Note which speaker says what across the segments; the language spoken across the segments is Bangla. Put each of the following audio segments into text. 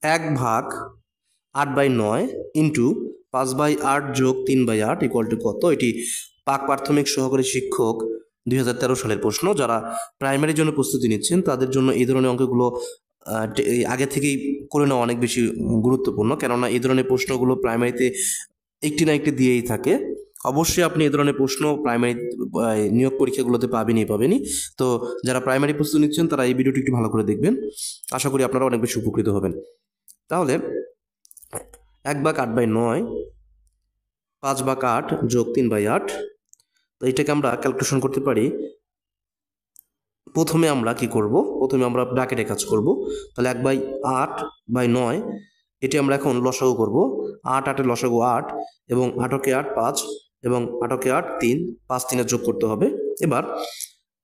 Speaker 1: 1/8/9 ইন্টু 5/8 যোগ 3/8 ইকুয়াল টু কত? এটি পাক প্রাথমিক সহকারী শিক্ষক 2013 সালের প্রশ্ন। যারা প্রাইমারির জন্য প্রস্তুতি নিচ্ছেন তাদের জন্য এই ধরনের অঙ্কগুলো আগে থেকেই করে নেওয়া অনেক বেশি গুরুত্বপূর্ণ, কেননা এই ধরনের প্রশ্নগুলো প্রাইমারিতে একটি না একটি দিয়েই থাকে। অবশ্যই আপনি এই ধরনের প্রশ্ন প্রাইমারি নিয়োগ পরীক্ষাগুলোতে পাবেনই। তো যারা প্রাইমারি প্রস্তুতি নিচ্ছেন তারা এই ভিডিওটি একটু ভালো করে দেখবেন, আশা করি আপনারা অনেক বেশি উপকৃত হবেন। তাহলে 1/8/9 5/8 যোগ 3/8, তো এটাকে আমরা ক্যালকুলেশন করতে পারি। প্রথমে আমরা কি করব? প্রথমে আমরা ব্র্যাকেটে কাজ করব। তাহলে 1/8/9 এটি আমরা এখন লসাগু করব। 8 8 লসাগু 8 এবং 8 8 5 এবং 8 8 3, 5 3 যোগ করতে হবে। এবার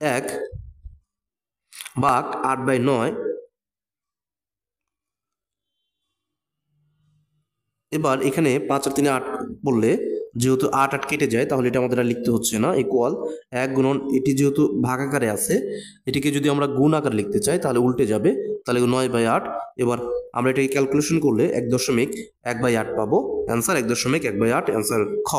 Speaker 1: 1/8/9, এবার এখানে 5 আর 3 8 বললে যেহেতু 8 8 কেটে যায় তাহলে এটা আমাদের আর লিখতে হচ্ছে না, ইকুয়াল 1 গুণন, এটি যেহেতু ভাগ আকারে আছে এটিকে যদি আমরা গুণ আকারে লিখতে চাই তাহলে উল্টে যাবে, তাহলে 9/8। এবার আমরা এটাকে ক্যালকুলেশন করলে 1.1/8 পাবো, অ্যান্সার 1.1/8, অ্যান্সার খ।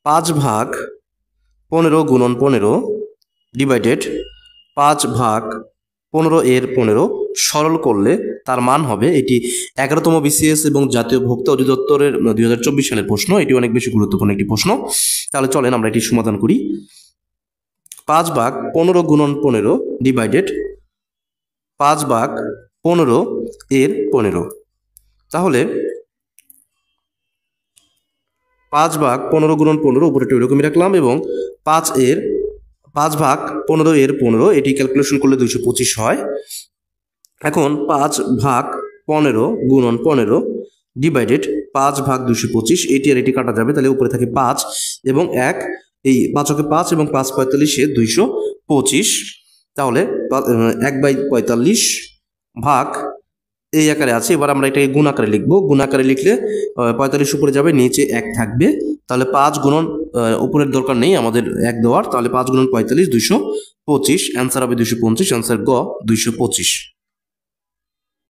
Speaker 1: পাঁচ ভাগ 15 গুণন 15 ডিভাইডেড 5/15 এর 15 সরল করলে তার মান হবে, এটি 11তম BCS এবং জাতীয় ভোক্তা অধিদপ্তরের 2024 সালের প্রশ্ন। এটি অনেক বেশি গুরুত্বপূর্ণ একটি প্রশ্ন। তাহলে চলেন আমরা এটি সমাধান করি। 5/15 গুণন 15 ডিভাইডেড 5/15 এর 15, তাহলে 5/15 গুণন 15 উপরেটা ওইরকমই রাখলাম এবং 5/15 এর 15 এটি ক্যালকুলেশন করলে 225 হয়। এখন 5/15 গুণন 15 ডিভাইডেড 5/225, এটি আর এটি কাটা যাবে, তাহলে উপরে থাকে 5 এবং 1, এই 5 5 এবং 5 45 225, তাহলে 1/45 ভাগ এই আকারে আছে। এবার আমরা এটাকে গুণ আকারে লিখবো। গুণ আকারে লিখলে 45 উপরে যাবে, নিচে 1 থাকবে, তাহলে 5 গুণন, উপরের দরকার নেই আমাদের 1 দেওয়ার, তাহলে 5 গুণন 45 225, অ্যান্সার হবে 225, অ্যান্সার গ 225।